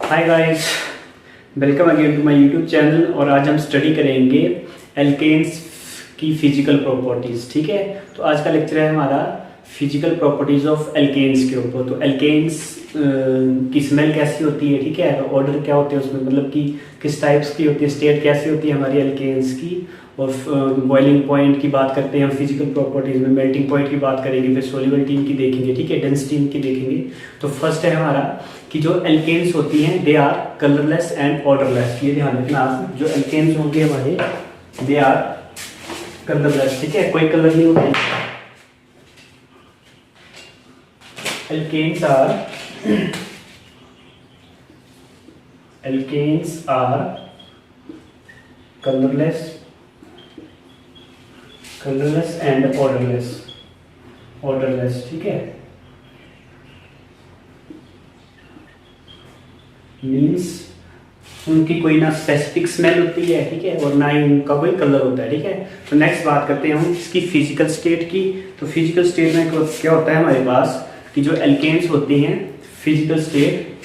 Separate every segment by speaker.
Speaker 1: Hi guys, welcome again to my YouTube channel. और आज हम स्टडी करेंगे एल्केन्स की फिजिकल प्रॉपर्टीज़। ठीक है, तो आज का लेक्चर है हमारा फिजिकल प्रॉपर्टीज़ ऑफ एल्केन्स के ऊपर। तो एल्केन्स की स्मेल कैसी होती है, ठीक है, ऑर्डर क्या होते हैं उसमें, मतलब कि किस टाइप्स की होती है, स्टेट कैसी होती है हमारी एल्केन्स की, और बॉइलिंग पॉइंट की बात करते हैं हम फिजिकल प्रॉपर्टीज़ में, मेल्टिंग पॉइंट की बात करेंगे, फिर सोल्यूबिलिटी की देखेंगे, ठीक है, डेंसिटी की देखेंगे। तो फर्स्ट है हमारा कि जो एल्केन्स होती हैं they are colourless and odourless. ये ध्यान रखना आप, जो एल्केन्स होंगे हमारे दे आर कलरलेस, ठीक है, कोई कलर नहीं होते। Alkanes are colourless and odourless, ठीक है। मीन्स उनकी कोई ना स्पेसिफिक स्मेल होती है, ठीक है, और ना ही उनका कोई कलर होता है, ठीक है। तो नेक्स्ट बात करते हैं हम इसकी फिजिकल स्टेट की। तो फिजिकल स्टेट में क्या होता है हमारे पास कि जो एल्केन्स होती हैं फिजिकल स्टेट,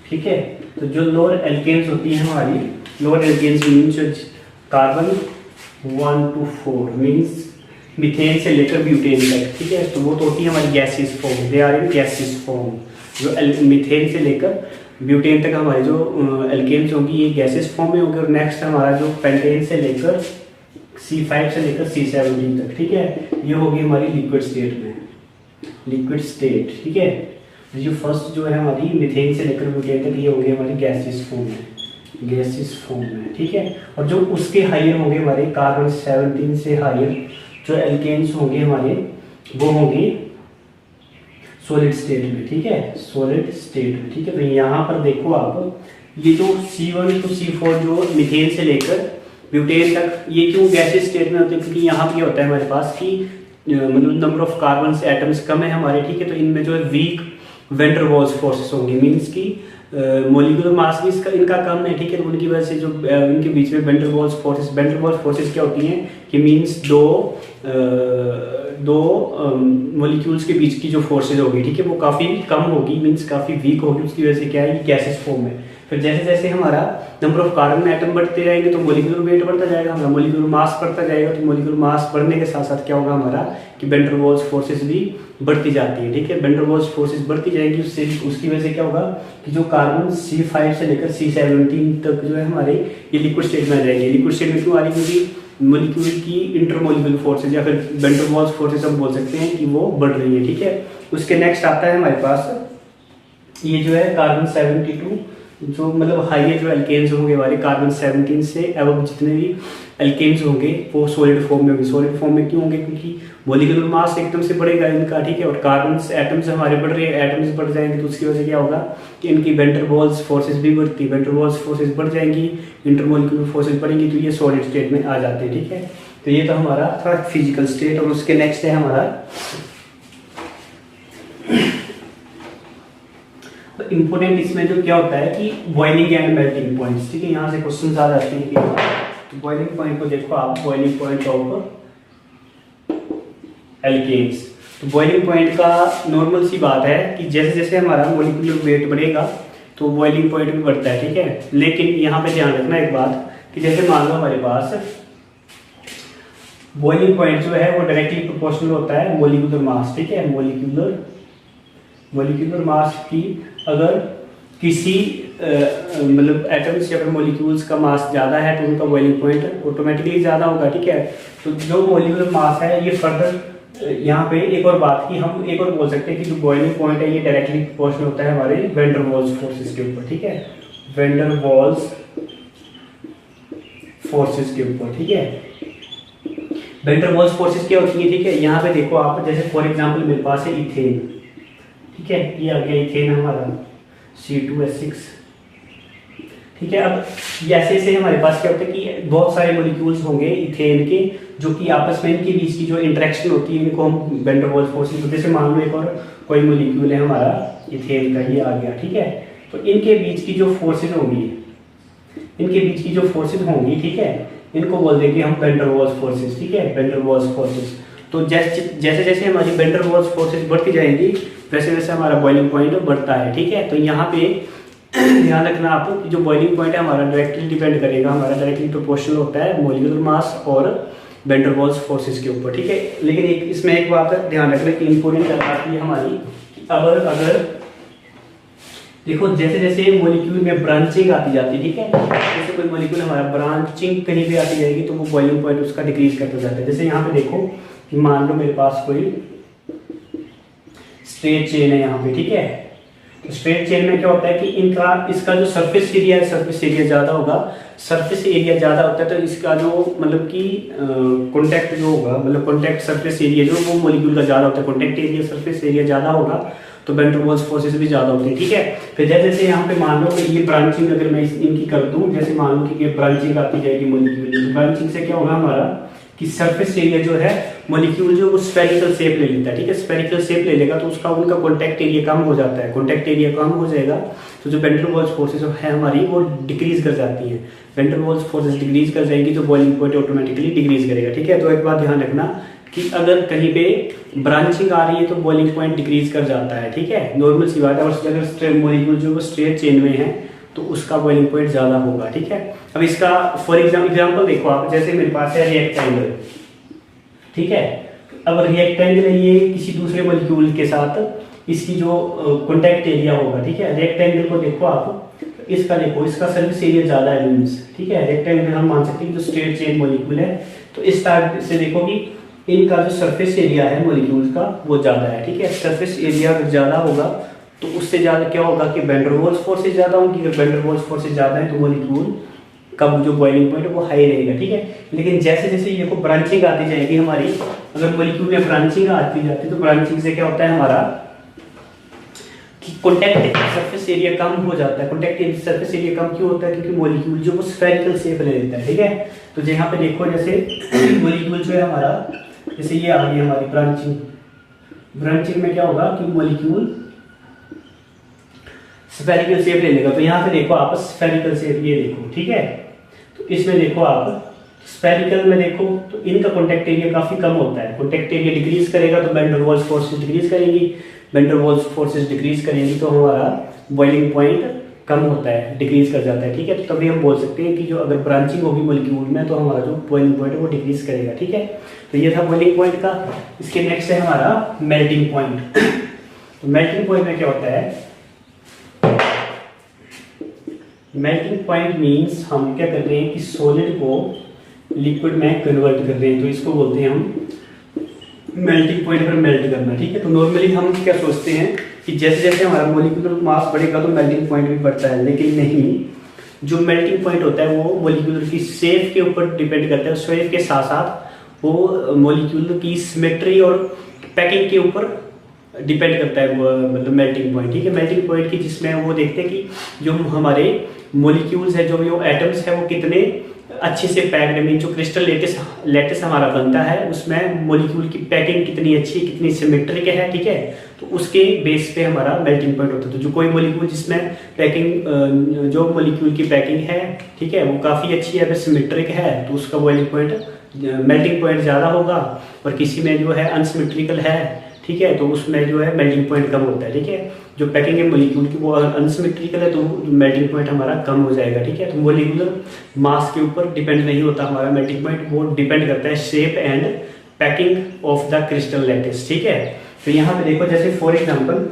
Speaker 1: ठीक है। तो जो लोअर एल्केन्स होती हैं हमारी, lower alkanes means carbon 1 to 4 means methane से लेकर ब्यूटेन तक, ठीक है। तो वो तो होती है हमारी gaseous form, they are in gaseous form. जो मीथेन से लेकर ब्यूटेन तक हमारी जो एल्केन्स होंगी ये गैसियस फॉर्म में होंगे। और नेक्स्ट हमारा जो पेंटेन से लेकर C5 से लेकर C17 तक, ठीक है, ये होगी हमारी लिक्विड स्टेट, ठीक है। जो फर्स्ट जो है हमारी मीथेन से लेकर ब्यूटेन तक ये होंगे हमारी गैसियस फॉर्म में, ठीक है। और जो उसके हायर होंगे हमारे कार्बन 17 से हायर जो एल्केन्स होंगे हमारे वो होंगे सॉलिड स्टेट में, ठीक है, सॉलिड स्टेट में, ठीक है। तो यहाँ पर देखो आप, ये जो C1 to C4 जो मीथेन से लेकर ब्यूटेन तक ये क्यों गैसियस स्टेट में होते हैं, क्योंकि यहाँ पे होता है हमारे पास कि मतलब number of carbon atoms come है हमारे, ठीक है। तो इनमेन जो है वीक वेंडर वॉल्स फोर्सेस होंगी, मीन्स की मोलिकुलर मास भी इनका कम है, ठीक है। तो उनकी वजह से जो इनके बीच में वेंडर वॉल्स फोर्सेस क्या होती हैं कि मीन्स दो मॉलिक्यूल्स के बीच की जो फोर्सेज होगी, ठीक है, वो काफ़ी कम होगी, मीन्स काफ़ी वीक होगी। उसकी वजह से क्या है, गैसेस फॉर्म है। फिर जैसे जैसे हमारा नंबर ऑफ कार्बन एटम बढ़ते जाएंगे तो मोलिकुलर वेट बढ़ता जाएगा, हमारा मोलिकुलर मास बढ़ता जाएगा। तो मोलिकुलर मास बढ़ने के साथ साथ क्या होगा हमारा कि वेंडर वॉल्स फोर्सेस भी बढ़ती जाती है, ठीक है। वेंडर वॉल्स फोर्सेस बढ़ती जाएंगी, उससे उसकी वजह से क्या होगा कि जो कार्बन C5 से लेकर C17 तक जो है हमारे ये लिक्विड स्टेट में आ जाएंगे। लिक्विड स्टेट में क्यों आ रही, क्योंकि मोलिक्यूल की इंटरमोलिकुलर फोर्सेज या फिर वेंडर वॉल्स फोर्सेज हम बोल सकते हैं कि वो बढ़ रही है, ठीक है। उसके नेक्स्ट आता है हमारे पास ये जो है कार्बन 72, जो मतलब हाइयर जो एल्केन्स होंगे हमारे कार्बन 17 से एवं जितने भी एल्केन्स होंगे वो सॉलिड फॉर्म में होंगे। सॉलिड फॉर्म में क्यों होंगे, क्योंकि मोलिकुलर मास एकदम से बढ़ेगा इनका, ठीक है, और कार्बन एटम्स हमारे बढ़ रहे हैं, एटम्स बढ़ जाएंगे तो उसकी वजह से क्या होगा कि इनकी वेंडर वॉल्स फोर्सेस भी बढ़ती, वेंडर वॉल्स फोर्सेस बढ़ जाएंगी, इंटरमोलिकुलर फोर्सेस बढ़ेंगी, तो ये सॉलिड स्टेट में आ जाते हैं, ठीक है। तो ये तो हमारा था फिजिकल स्टेट। और उसके नेक्स्ट है हमारा इंपोर्टेंट, इसमें जो क्या होता है कि बॉइलिंग एंड मेल्टिंग पॉइंट्स, ठीक है। यहाँ से क्वेश्चन आ जाते हैं कि बॉइलिंग पॉइंट को देखो आप, बॉइलिंग पॉइंट ऑफ एल्केन्स। तो बॉइलिंग पॉइंट का नॉर्मल सी बात है कि जैसे जैसे हमारा मोलिकुलर वेट बढ़ेगा तो बॉइलिंग पॉइंट भी बढ़ता है, ठीक है। लेकिन यहाँ पे ध्यान रखना एक बात कि जैसे मान लो हमारे पास बॉइलिंग पॉइंट जो है वो डायरेक्टली प्रोपोर्शनल होता है मोलिकुलर मास, ठीक है। मोलिकुलर मास की अगर किसी मतलब एटम्स या फिर मॉलिक्यूल्स का मास ज़्यादा है तो उनका बॉइलिंग पॉइंट ऑटोमेटिकली ज़्यादा होगा, ठीक है। तो जो मोलिकुलर मास है ये फर्दर यहाँ पे एक और बात की हम एक और बोल सकते हैं कि जो बॉइलिंग पॉइंट है ये डायरेक्टली प्रोपोर्शनल होता है हमारे वेंडर वॉल्स फोर्सेस के ऊपर, ठीक है, वेंडर वॉल्स फोर्सेस के ऊपर, ठीक है। वेंडर वॉल्स फोर्सेस क्या होती है, ठीक है। यहाँ पे देखो आप, जैसे फॉर एग्जांपल मेरे पास है इथेन, ठीक है, ये आ गया इथेन हमारा C2H6, ठीक है। अब ऐसे ऐसे हमारे पास क्या होता है कि बहुत सारे मॉलिक्यूल्स होंगे इथेन के जो कि आपस में इनके बीच की जो इंटरेक्शन होती है इनको हम वेंडर वॉल्स फोर्सेस, जैसे मान लो एक और कोई मॉलिक्यूल है हमारा इथेन का, ये आ गया, ठीक है। तो इनके बीच की जो फोर्सेज होंगी, ठीक है, इनको बोल देंगे हम वैन डर वाल्स फोर्सेस, ठीक है, वैन डर वाल्स फोर्सेस। तो जैसे जैसे हमारी वैन डर वाल्स फोर्सेज बढ़ती जाएंगी वैसे वैसे हमारा बॉइलिंग पॉइंट बढ़ता है, ठीक है। तो यहाँ पे ध्यान रखना आपको कि जो बॉइलिंग पॉइंट है हमारा डायरेक्टली डिपेंड करेगा, हमारा डायरेक्टली प्रोपोर्शनल होता है मॉलिक्यूलर मास और वैन डर वाल्स फोर्सेज के ऊपर, ठीक है। लेकिन इसमें एक बात ध्यान रखना कि इंपॉर्टेंट आती है हमारी, अगर देखो जैसे जैसे मॉलिक्यूल में ब्रांचिंग आती जाती है, ठीक है, जैसे कोई मॉलिक्यूल हमारा ब्रांचिंग कहीं भी आती जाएगी तो वो बॉइलिंग पॉइंट उसका डिक्रीज करता जाता है। जैसे यहाँ पे देखो कि मान लो मेरे पास कोई स्ट्रेट चेन है यहाँ पे, ठीक है। तो स्ट्रेट चेन में क्या होता है कि इसका जो सरफेस एरिया है, सरफेस एरिया ज़्यादा होगा, सरफेस एरिया ज़्यादा होता है तो इसका जो मतलब कि कॉन्टैक्ट जो होगा, मतलब कॉन्टैक्ट सरफेस एरिया जो वो मॉलिक्यूल का ज़्यादा होता है, कॉन्टैक्ट एरिया सरफेस एरिया ज़्यादा होगा तो वैन डर वाल्स फोर्सेस भी ज़्यादा होते हैं, ठीक है। फिर जैसे जैसे यहाँ पे मान लो कि ये ब्रांचिंग अगर मैं इनकी कर दूँ, जैसे मान लो कि ये ब्रांचिंग आती जाएगी मॉलिक्यूल, तो ब्रांचिंग से क्या होगा हमारा कि सरफेस एरिया जो है मॉलिक्यूल जो वो स्फेरिकल शेप ले लेता है, ठीक है। स्फेरिकल शेप ले लेगा तो उनका कॉन्टैक्ट एरिया कम हो जाता है, कॉन्टैक्ट एरिया कम हो जाएगा तो जो वैन डर वाल्स फोर्सेस है हमारी वो डिक्रीज कर जाती हैं। Van der Waals forces decrease कर जाएंगी तो बॉइलिंग पॉइंट ऑटोमेटिकली डिक्रीज करेगा, ठीक है। तो एक बात ध्यान रखना कि अगर कहीं पे ब्रांचिंग आ रही है तो बॉइलिंग पॉइंट डिक्रीज कर जाता है, ठीक है, नॉर्मल सी बात है। और अगर मॉलिक्यूल जो वो स्ट्रेट चेन में है तो उसका बॉइलिंग पॉइंट ज़्यादा होगा, ठीक है। अब इसका फॉर एग्जाम्पल देखो आप, जैसे मेरे पास है रेक्टेंगल, ठीक है। अब रेक्टेंगल है ये किसी दूसरे मॉलिक्यूल के साथ इसकी जो कॉन्टैक्ट एरिया होगा, ठीक है। रेक्टेंगल को देखो आप, इसका देखो इसका सरफेस एरिया ज़्यादा है मीन्स, ठीक है। रेक्टेंगल हम मान सकते हैं जो स्ट्रेट चेन मॉलिक्यूल है तो इस टाइप से देखो कि इनका जो सरफेस एरिया है मॉलिक्यूल्स का वो ज़्यादा है, ठीक है। सरफेस एरिया अगर ज़्यादा होगा तो उससे ज़्यादा क्या होगा कि वैन डर वाल्स फोर्सेस ज़्यादा होंगी। अगर वैन डर वाल्स फोर्सेस ज़्यादा है तो मॉलिक्यूल का जो बॉइलिंग पॉइंट है वो हाई रहेगा, ठीक है। लेकिन जैसे जैसे ये को ब्रांचिंग आती जाएगी हमारी, अगर मॉलिक्यूल में ब्रांचिंग आती जाती है तो ब्रांचिंग से क्या होता है हमारा कि कॉन्टैक्ट सरफेस एरिया कम हो जाता है। कॉन्टैक्ट सरफेस एरिया कम क्यों होता है? क्योंकि मॉलिक्यूल जो वो स्फेरिकल शेप ले लेता है, ठीक है। तो यहाँ पे देखो जैसे मॉलिक्यूल जो है हमारा, जैसे ये आ गई हमारी ब्रांचिंग में क्या होगा कि मॉलिक्यूल स्फेरिकल शेप ले लेगा। तो यहाँ पे देखो आप स्फेरिकल शेप ये देखो, ठीक है। तो इसमें देखो आप स्फेरिकल में देखो तो इनका कॉन्टैक्ट एरिया काफी कम होता है। कॉन्टैक्ट एरिया डिक्रीज करेगा तो van der Waals forces decrease करेंगी, van der Waals forces decrease करेंगी तो हमारा बॉइलिंग पॉइंट कम होता है, डिक्रीज कर जाता है, ठीक है। तो तभी हम बोल सकते हैं कि जो अगर ब्रांचिंग होगी मॉलिक्यूल में तो हमारा जो बॉइलिंग पॉइंट है वो डिक्रीज करेगा, ठीक है। तो ये था बॉइलिंग पॉइंट का। इसके नेक्स्ट है हमारा मेल्टिंग पॉइंट। तो मेल्टिंग पॉइंट में क्या होता है? मेल्टिंग पॉइंट मीन्स हम क्या कर रहे हैं कि सॉलिड को लिक्विड में कन्वर्ट कर रहे हैं, तो इसको बोलते हैं हम मेल्टिंग पॉइंट पर मेल्ट करना, ठीक है। तो नॉर्मली हम क्या सोचते हैं कि जैसे जैसे हमारा मॉलिक्यूलर मास बढ़ेगा तो मेल्टिंग पॉइंट भी बढ़ता है, लेकिन नहीं। जो मेल्टिंग पॉइंट होता है वो मॉलिक्यूलर की शेप के ऊपर डिपेंड करता है। शेप के साथ साथ वो मॉलिक्यूलर की सिमेट्री और पैकिंग के ऊपर डिपेंड करता है वो, मतलब मेल्टिंग पॉइंट, ठीक है। मेल्टिंग पॉइंट की जिसमें वो देखते हैं कि जो हमारे मॉलिक्यूल्स है, जो एटम्स है वो कितने अच्छे से पैक्ड, मीन जो क्रिस्टल लेटिस हमारा बनता है उसमें मॉलिक्यूल की पैकिंग कितनी अच्छी, कितनी सिमेट्रिक है, ठीक है। तो उसके बेस पे हमारा मेल्टिंग पॉइंट होता है। तो जो कोई मॉलिक्यूल जिसमें पैकिंग, जो मॉलिक्यूल की पैकिंग है, ठीक है, वो काफ़ी अच्छी है, सिमेट्रिक है, तो उसका बॉइलिंग पॉइंट, मेल्टिंग पॉइंट ज़्यादा होगा। और किसी में जो है अनसिमेट्रिकल है, ठीक है, तो उसमें जो है मेल्टिंग पॉइंट कम होता है, ठीक है। जो पैकिंग है मॉलिक्यूल की वो अनसिमेट्रिकल है तो मेल्टिंग पॉइंट हमारा कम हो जाएगा, ठीक है। तो मॉलिक्यूलर मास के ऊपर डिपेंड नहीं होता हमारा मेल्टिंग पॉइंट, वो डिपेंड करता है shape and packing of the crystal lattice, ठीक है। तो यहाँ पे देखो जैसे फॉर एग्जांपल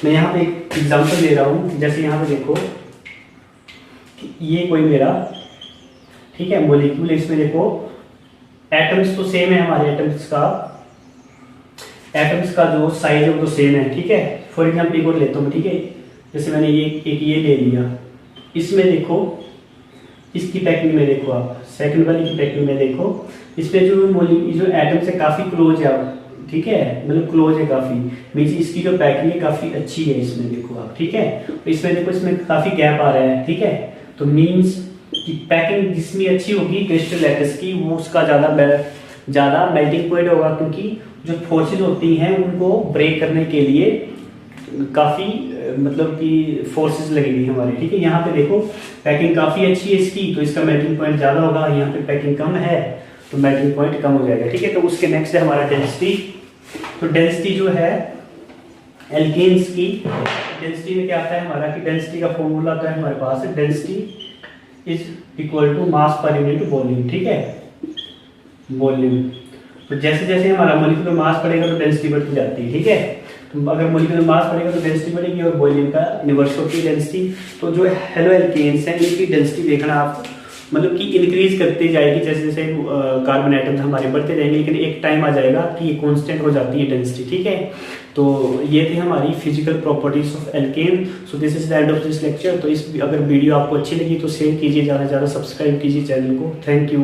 Speaker 1: मैं यहाँ पे एक एग्जांपल ले रहा हूँ। जैसे यहाँ पे देखो कि ये कोई मेरा, ठीक है, मॉलिक्यूल, इसमें देखो एटम्स तो सेम है, हमारे एटम्स का जो साइज है वो तो सेम है, ठीक है। फॉर एग्जाम्पल एक और लेता हूँ, ठीक है। जैसे मैंने ये ले लिया, इसमें देखो इसकी पैकिंग में देखो आप, सेकंड वाली की पैकिंग में देखो, इसमें जो एटम्स है काफ़ी क्लोज है, ठीक है, मतलब क्लोज है काफ़ी, मीन्स इसकी जो पैकिंग है काफ़ी अच्छी है, इसमें देखो आप, ठीक है। तो इसमें देखो इसमें काफ़ी गैप आ रहा है, ठीक है। तो मीन्स कि पैकिंग जिसमें अच्छी होगी क्रिस्टल लैटिस की वो उसका ज़्यादा मेल्टिंग पॉइंट होगा, क्योंकि जो फोर्सेज होती हैं उनको ब्रेक करने के लिए काफ़ी मतलब कि फोर्सेस लगेगी हमारे, ठीक है। यहाँ पे देखो पैकिंग काफ़ी अच्छी है इसकी, तो इसका मेल्टिंग पॉइंट ज़्यादा होगा। यहाँ पे पैकिंग कम है तो मेल्टिंग पॉइंट कम हो जाएगा, ठीक है। तो उसके नेक्स्ट है हमारा डेंसिटी। तो डेंसिटी जो है एल्केन्स की, डेंसिटी में क्या आता है हमारा कि डेंसिटी का फॉर्मूला आता है हमारे पास, density is equal to mass per unit volume, ठीक है, वॉल्यूम। तो जैसे जैसे हमारा मॉलिक्यूलर मास बढ़ेगा तो डेंसिटी बढ़ती जाती है, ठीक है। तो अगर मॉलिक्यूलर मास बढ़ेगा तो डेंसिटी बढ़ेगी और वॉल्यूम का इन्वर्स होती है डेंसिटी। तो जो हेलो एल्केन्स हैं इनकी डेंसिटी देखना आप मतलब कि इंक्रीज करती जाएगी जैसे जैसे कार्बन एटम्स हमारे बढ़ते जाएंगे, लेकिन एक टाइम आ जाएगा कि ये कांस्टेंट हो जाती है डेंसिटी, ठीक है। तो ये थी हमारी physical properties of alkene. So this is the end of this lecture. तो इस अगर वीडियो आपको अच्छी लगी तो शेयर कीजिए, ज़्यादा से ज़्यादा सब्सक्राइब कीजिए चैनल को। Thank you.